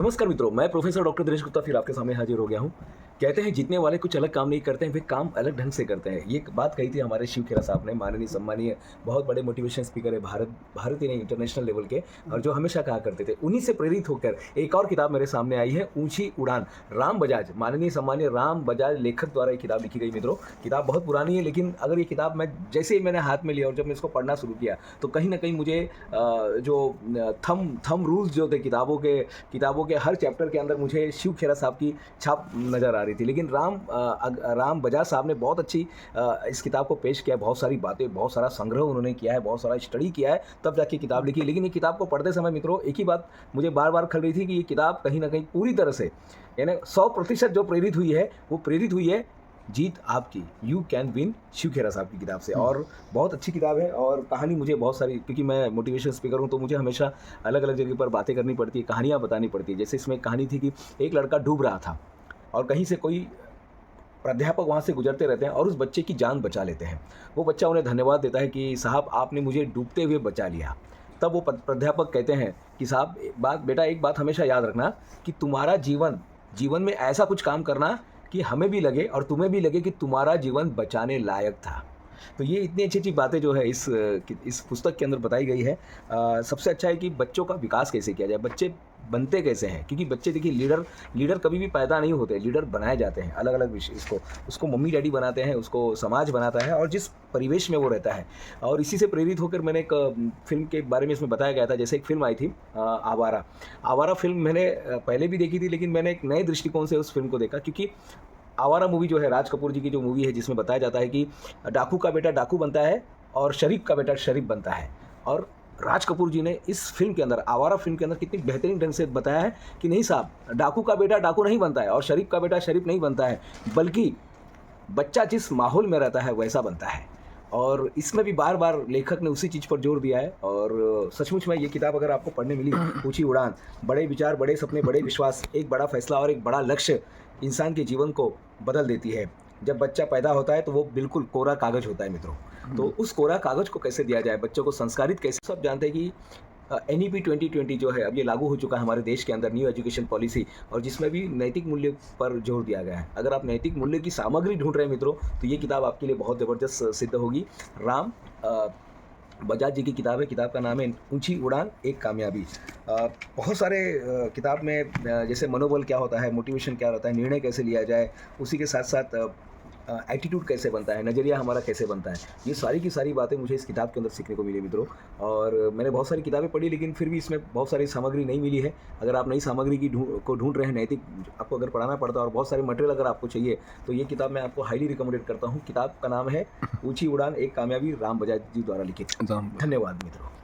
नमस्कार मित्रों, मैं प्रोफेसर डॉक्टर दिनेश गुप्ता फिर आपके सामने हाजिर हो गया हूँ। कहते हैं जीतने वाले कुछ अलग काम नहीं करते हैं, वे काम अलग ढंग से करते हैं। ये एक बात कही थी हमारे शिव खेरा साहब ने, माननीय सम्मानीय बहुत बड़े मोटिवेशन स्पीकर है भारत ही नहीं इंटरनेशनल लेवल के, और जो हमेशा कहा करते थे। उन्हीं से प्रेरित होकर एक और किताब मेरे सामने आई है, ऊँची उड़ान। राम बजाज, माननीय सम्मानीय राम बजाज लेखक द्वारा ये किताब लिखी गई मित्रों। किताब बहुत पुरानी है, लेकिन अगर ये किताब मैं जैसे ही मैंने हाथ में लिया और जब मैं इसको पढ़ना शुरू किया तो कहीं न कहीं मुझे जो थंब रूल्स जो थे किताबों के हर चैप्टर के अंदर मुझे शिव खेरा साहब की छाप नज़र आ रही थी। लेकिन राम बजाज साहब ने बहुत अच्छी इस किताब को पेश किया, बहुत सारी बातें, बहुत सारा संग्रह उन्होंने किया है, बहुत सारा स्टडी किया है, तब जाके किताब लिखी। लेकिन ये किताब को पढ़ते समय मित्रों एक ही बात मुझे बार-बार खल रही थी कि ये किताब कहीं न कहीं पूरी तरह से यानी 100% जो प्रेरित हुई है, वो प्रेरित हुई है जीत आपकी, यू कैन विन, शिव खेरा साहब की किताब से। और बहुत अच्छी किताब है और कहानी मुझे बहुत सारी, क्योंकि मैं मोटिवेशन स्पीकर हूँ तो मुझे हमेशा अलग अलग जगह पर बातें करनी पड़ती है, कहानियाँ बतानी पड़ती है। जैसे इसमें एक कहानी थी कि एक लड़का डूब रहा था और कहीं से कोई प्राध्यापक वहाँ से गुजरते रहते हैं और उस बच्चे की जान बचा लेते हैं। वो बच्चा उन्हें धन्यवाद देता है कि साहब आपने मुझे डूबते हुए बचा लिया। तब वो प्राध्यापक कहते हैं कि साहब बेटा एक बात हमेशा याद रखना कि तुम्हारा जीवन में ऐसा कुछ काम करना कि हमें भी लगे और तुम्हें भी लगे कि तुम्हारा जीवन बचाने लायक था। तो ये इतनी अच्छी-अच्छी बातें जो है इस पुस्तक के अंदर बताई गई है। सबसे अच्छा है कि बच्चों का विकास कैसे किया जाए, बच्चे बनते कैसे हैं, क्योंकि बच्चे देखिए लीडर कभी भी पैदा नहीं होते, लीडर बनाए जाते हैं। अलग-अलग विषय उसको मम्मी-डैडी बनाते हैं, उसको समाज बनाता है और जिस परिवेश में वो रहता है। और इसी से प्रेरित होकर मैंने एक फ़िल्म के बारे में इसमें बताया गया था, जैसे एक फ़िल्म आई थी आवारा। आवारा फ़िल्म मैंने पहले भी देखी थी, लेकिन मैंने एक नए दृष्टिकोण से उस फ़िल्म को देखा, क्योंकि आवारा मूवी जो है राज कपूर जी की जो मूवी है, जिसमें बताया जाता है कि डाकू का बेटा डाकू बनता है और शरीफ का बेटा शरीफ बनता है। और राज कपूर जी ने इस फ़िल्म के अंदर, आवारा फ़िल्म के अंदर कितनी बेहतरीन ढंग से बताया है कि नहीं साहब, डाकू का बेटा डाकू नहीं बनता है और शरीफ का बेटा शरीफ नहीं बनता है, बल्कि बच्चा जिस माहौल में रहता है वैसा बनता है। और इसमें भी बार-बार लेखक ने उसी चीज़ पर जोर दिया है। और सचमुच में ये किताब अगर आपको पढ़ने मिली, ऊँची उड़ान, बड़े विचार, बड़े सपने, बड़े विश्वास, एक बड़ा फैसला और एक बड़ा लक्ष्य इंसान के जीवन को बदल देती है। जब बच्चा पैदा होता है तो वो बिल्कुल कोरा कागज़ होता है मित्रों। तो उस कोरा कागज़ को कैसे दिया जाए, बच्चों को संस्कारित कैसे, सब जानते हैं कि एनईपी 2020 जो है अब ये लागू हो चुका है हमारे देश के अंदर, न्यू एजुकेशन पॉलिसी, और जिसमें भी नैतिक मूल्य पर जोर दिया गया है। अगर आप नैतिक मूल्य की सामग्री ढूंढ रहे हैं मित्रों, तो ये किताब आपके लिए बहुत ज़बरदस्त सिद्ध होगी। राम बजाज जी की किताब है, किताब का नाम है ऊँची उड़ान एक कामयाबी। बहुत सारे किताब में जैसे मनोबल क्या होता है, मोटिवेशन क्या होता है, निर्णय कैसे लिया जाए, उसी के साथ-साथ एटीट्यूड कैसे बनता है, नज़रिया हमारा कैसे बनता है, ये सारी की सारी बातें मुझे इस किताब के अंदर सीखने को मिली मित्रों। और मैंने बहुत सारी किताबें पढ़ी, लेकिन फिर भी इसमें बहुत सारी सामग्री नहीं मिली है। अगर आप नई सामग्री की ढूंढ रहे हैं, नैतिक आपको अगर पढ़ाना पड़ता है और बहुत सारे मटेरियल अगर आपको चाहिए, तो ये किताब मैं आपको हाईली रिकमेंडेड करता हूँ। किताब का नाम है ऊँची उड़ान एक कामयाबी, राम बजाज जी द्वारा लिखित। धन्यवाद मित्रों।